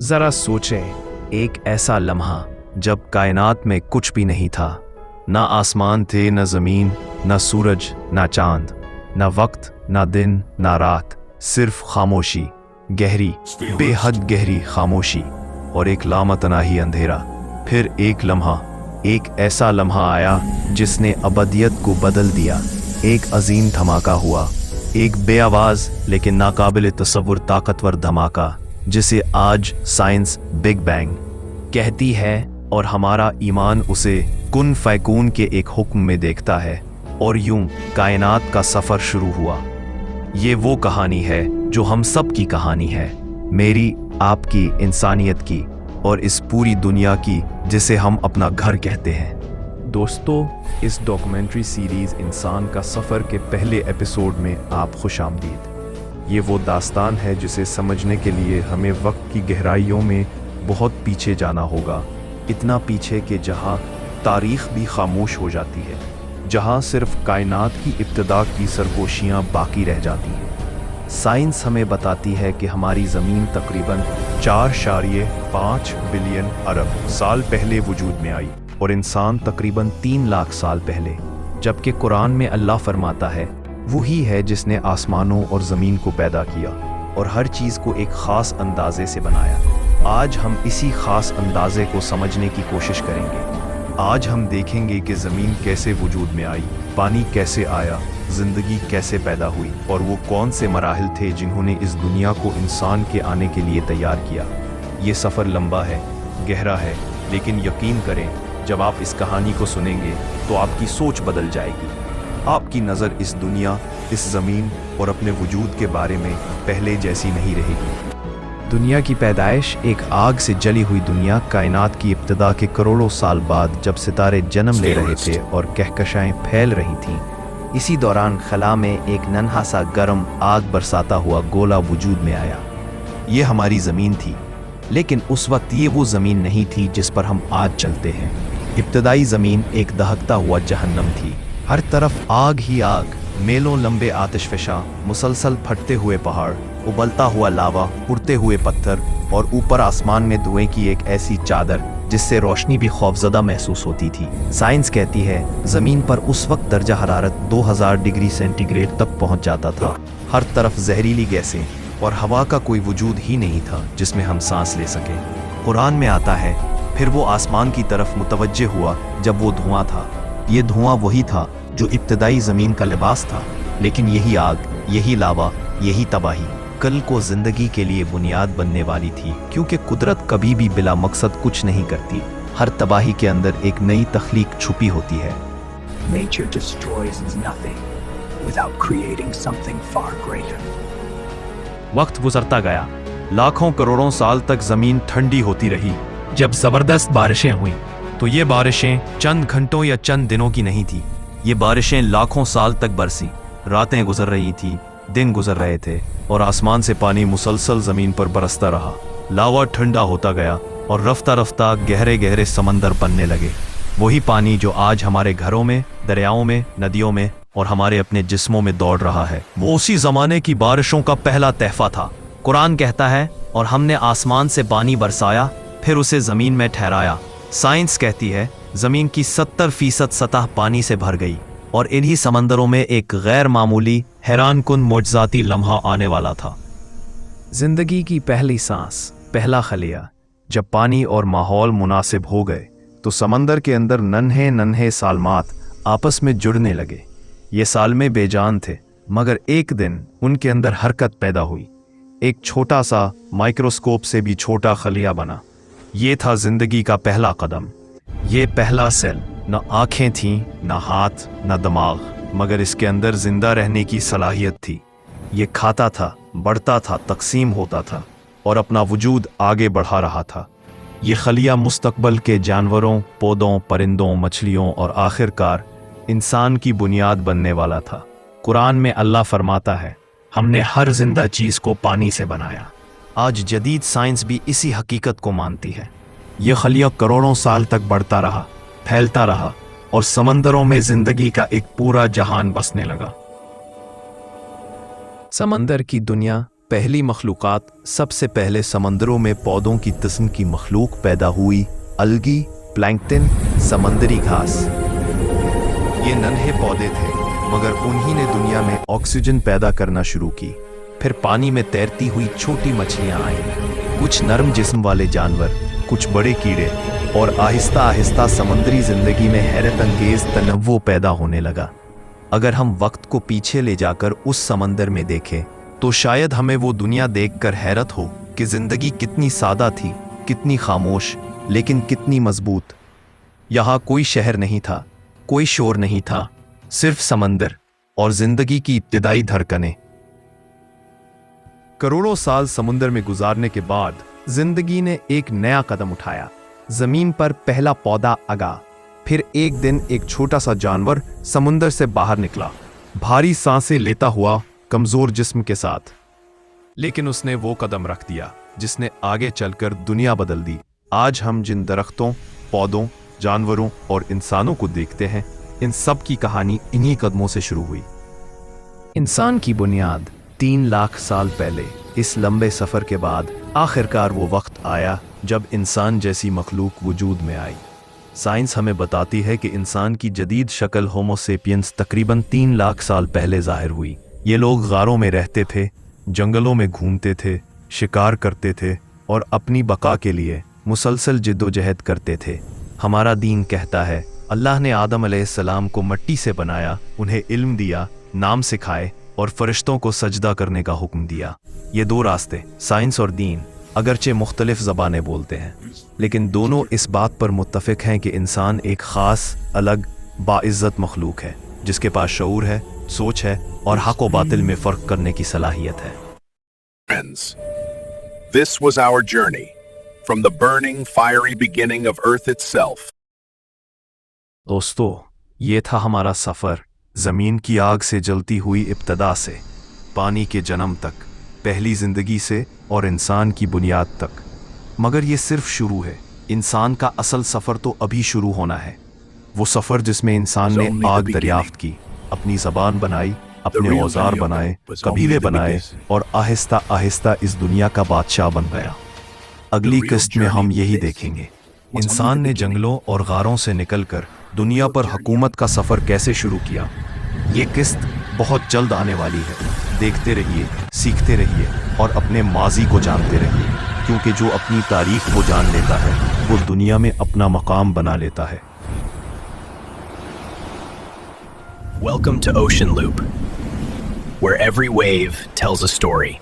जरा सोचें, एक ऐसा लम्हा जब कायनात में कुछ भी नहीं था, ना आसमान थे, न जमीन, न सूरज, ना चांद, ना वक्त, ना दिन, ना रात, सिर्फ खामोशी, गहरी, बेहद गहरी खामोशी और एक लामतनाही अंधेरा। फिर एक लम्हा, एक ऐसा लम्हा आया जिसने अबदियत को बदल दिया। एक अजीम धमाका हुआ, एक बेआवाज लेकिन नाकाबिल तसव्वुर ताकतवर धमाका, जिसे आज साइंस बिग बैंग कहती है और हमारा ईमान उसे कुन फैकून के एक हुक्म में देखता है। और यूं कायनात का सफर शुरू हुआ। ये वो कहानी है जो हम सब की कहानी है, मेरी, आपकी, इंसानियत की और इस पूरी दुनिया की जिसे हम अपना घर कहते हैं। दोस्तों, इस डॉक्यूमेंट्री सीरीज इंसान का सफ़र के पहले एपिसोड में आप खुशामदीद। ये वो दास्तान है जिसे समझने के लिए हमें वक्त की गहराइयों में बहुत पीछे जाना होगा, इतना पीछे कि जहाँ तारीख़ भी खामोश हो जाती है, जहाँ सिर्फ कायनात की इब्तिदा की सरगोशियाँ बाकी रह जाती हैं। साइंस हमें बताती है कि हमारी ज़मीन तकरीबन 4.5 बिलियन अरब साल पहले वजूद में आई और इंसान तकरीबन 3 लाख साल पहले। जबकि कुरान में अल्लाह फरमाता है वही है जिसने आसमानों और ज़मीन को पैदा किया और हर चीज़ को एक ख़ास अंदाजे से बनाया। आज हम इसी ख़ास अंदाजे को समझने की कोशिश करेंगे। आज हम देखेंगे कि ज़मीन कैसे वजूद में आई, पानी कैसे आया, ज़िंदगी कैसे पैदा हुई और वो कौन से मराहिल थे जिन्होंने इस दुनिया को इंसान के आने के लिए तैयार किया। ये सफ़र लंबा है, गहरा है, लेकिन यकीन करें, जब आप इस कहानी को सुनेंगे तो आपकी सोच बदल जाएगी। आपकी नज़र इस दुनिया, इस ज़मीन और अपने वजूद के बारे में पहले जैसी नहीं रहेगी। दुनिया की पैदाइश एक आग से जली हुई दुनिया, कायनात की इब्तिदा के करोड़ों साल बाद जब सितारे जन्म ले रहे थे और कहकशाएं फैल रही थीं। इसी दौरान खला में एक नन्हा सा गर्म आग बरसाता हुआ गोला वजूद में आया। ये हमारी ज़मीन थी, लेकिन उस वक्त ये वो ज़मीन नहीं थी जिस पर हम आज चलते हैं। इब्तदाई ज़मीन एक दहकता हुआ जहन्नम थी, हर तरफ आग ही आग, मेलों लंबे आतिशफ़शा, मुसलसल फटते हुए पहाड़, उबलता हुआ लावा, उड़ते हुए पत्थर और ऊपर आसमान में धुएं की एक ऐसी चादर जिससे रोशनी भी खौफजदा महसूस होती थी। साइंस कहती है ज़मीन पर उस वक्त दर्जा हरारत 2000 डिग्री सेंटीग्रेड तक पहुंच जाता था। हर तरफ जहरीली गैसें और हवा का कोई वजूद ही नहीं था जिसमें हम सांस ले सकें। कुरान में आता है फिर वो आसमान की तरफ मुतवज्जे हुआ जब वो धुआं था। ये धुआं वही था जो इब्तदाई ज़मीन का लिबास था, लेकिन यही आग, यही लावा, यही तबाही कल को ज़िंदगी के लिए बुनियाद बनने वाली थी। क्योंकि कुदरत कभी भी बिला मकसद कुछ नहीं करती, हर तबाही के अंदर एक नई तख्लीक छुपी होती है। Nature destroys nothing without creating something far greater. वक्त गुजरता गया, लाखों करोड़ों साल तक ज़मीन ठंडी होती रही। जब ज़बरदस्त बारिशें हुई तो ये बारिशें चंद घंटों या चंद दिनों की नहीं थी, ये बारिशें लाखों साल तक बरसी। रातें गुजर रही थी, दिन गुजर रहे थे और आसमान से पानी मुसलसल ज़मीन पर बरसता रहा। लावा ठंडा होता गया और रफ्ता रफ्ता गहरे गहरे समंदर बनने लगे। वही पानी जो आज हमारे घरों में, दरियाओं में, नदियों में और हमारे अपने जिस्मों में दौड़ रहा है, वो उसी ज़माने की बारिशों का पहला तहफ़ा था। कुरान कहता है और हमने आसमान से पानी बरसाया, फिर उसे ज़मीन में ठहराया। साइंस कहती है ज़मीन की 70% सतह पानी से भर गई और इन्हीं समंदरों में एक गैर मामूली, हैरान कुन मोजज़ाती लम्हा आने वाला था। ज़िंदगी की पहली सांस, पहला खलिया। जब पानी और माहौल मुनासिब हो गए तो समंदर के अंदर नन्हे नन्हे सालमात आपस में जुड़ने लगे। ये सालमे बेजान थे, मगर एक दिन उनके अंदर हरकत पैदा हुई। एक छोटा सा, माइक्रोस्कोप से भी छोटा खलिया बना। ये था जिंदगी का पहला कदम। ये पहला सेल, न आंखें थीं, न हाथ, न दिमाग, मगर इसके अंदर जिंदा रहने की सलाहियत थी। ये खाता था, बढ़ता था, तकसीम होता था और अपना वजूद आगे बढ़ा रहा था। ये खलिया मुस्तकबल के जानवरों, पौधों, परिंदों, मछलियों और आखिरकार इंसान की बुनियाद बनने वाला था। कुरान में अल्लाह फरमाता है हमने हर जिंदा चीज़ को पानी से बनाया। आज जदीद साइंस भी इसी हकीकत को मानती है। यह खलिया करोड़ों साल तक बढ़ता रहा, फैलता रहा और समंदरों में जिंदगी का एक पूरा जहान बसने लगा। समंदर की दुनिया पहली मखलूक़ात, सबसे पहले समंदरों में पौधों की किस्म की मखलूक पैदा हुई, अलगी, प्लैंकटन, समंदरी घास। ये नन्हे पौधे थे, मगर उन्हीं ने दुनिया में ऑक्सीजन पैदा करना शुरू की। फिर पानी में तैरती हुई छोटी मछलियां आईं, कुछ नरम जिस्म वाले जानवर, कुछ बड़े कीड़े, और आहिस्ता आहिस्ता समुद्री जिंदगी में हैरत अंगेज तनव्वुर पैदा होने लगा। अगर हम वक्त को पीछे ले जाकर उस समंदर में देखें तो शायद हमें वो दुनिया देखकर हैरत हो कि जिंदगी कितनी सादा थी, कितनी खामोश, लेकिन कितनी मजबूत। यहाँ कोई शहर नहीं था, कोई शोर नहीं था, सिर्फ समंदर और जिंदगी की इब्तिदाई धड़कनें। करोड़ों साल समुंदर में गुजारने के बाद जिंदगी ने एक नया कदम उठाया। जमीन पर पहला पौधा आगा। फिर एक दिन एक छोटा सा जानवर समुंदर से बाहर निकला, भारी सांसें लेता हुआ, कमजोर जिस्म के साथ। लेकिन उसने वो कदम रख दिया जिसने आगे चलकर दुनिया बदल दी। आज हम जिन दरख्तों, पौधों, जानवरों और इंसानों को देखते हैं, इन सब की कहानी इन्हीं कदमों से शुरू हुई। इंसान की बुनियाद 3 लाख साल पहले। इस लंबे सफर के बाद आखिरकार वो वक्त आया जब इंसान जैसी मखलूक वजूद में आई। साइंस हमें बताती है कि इंसान की जदीद शक्ल होमो सेपियंस तकरीबन 3 लाख साल पहले जाहिर हुई। ये लोग गारों में रहते थे, जंगलों में घूमते थे, शिकार करते थे और अपनी बका के लिए मुसलसल जिद्दोजहद करते थे। हमारा दीन कहता है अल्लाह ने आदम अलैहिस्सलाम को मिट्टी से बनाया, उन्हें इल्म दिया, नाम सिखाए और फरिश्तों को सजदा करने का हुक्म दिया। ये 2 रास्ते, साइंस और दीन, अगरचे मुख्तलिफ ज़बानें बोलते हैं, लेकिन दोनों इस बात पर मुत्तफिक हैं कि इंसान एक ख़ास, अलग, बाइज़्ज़त मखलूक है जिसके पास शऊर है, सोच है और हक व बातिल में फ़र्क करने की सलाहियत है। Friends, this was our journey from the burning, fiery beginning of Earth itself. दोस्तों, ये था हमारा सफ़र, ज़मीन की आग से जलती हुई इब्तदा से पानी के जन्म तक, पहली ज़िंदगी से और इंसान की बुनियाद तक। मगर ये सिर्फ शुरू है। इंसान का असल सफ़र तो अभी शुरू होना है। वो सफ़र जिसमें इंसान ने आग दरियाफ्त की, अपनी ज़बान बनाई, अपने औजार बनाए, कबीले बनाए और आहिस्ता आहिस्ता इस दुनिया का बादशाह बन गया। अगली किस्त में हम यही देखेंगे, इंसान ने जंगलों और गारों से निकलकर दुनिया पर हुकूमत का सफ़र कैसे शुरू किया। ये किस्त बहुत जल्द आने वाली है। देखते रहिए, सीखते रहिए और अपने माजी को जानते रहिए, क्योंकि जो अपनी तारीख को जान लेता है वो दुनिया में अपना मकाम बना लेता है। Welcome to Ocean Loop, where every wave tells a story.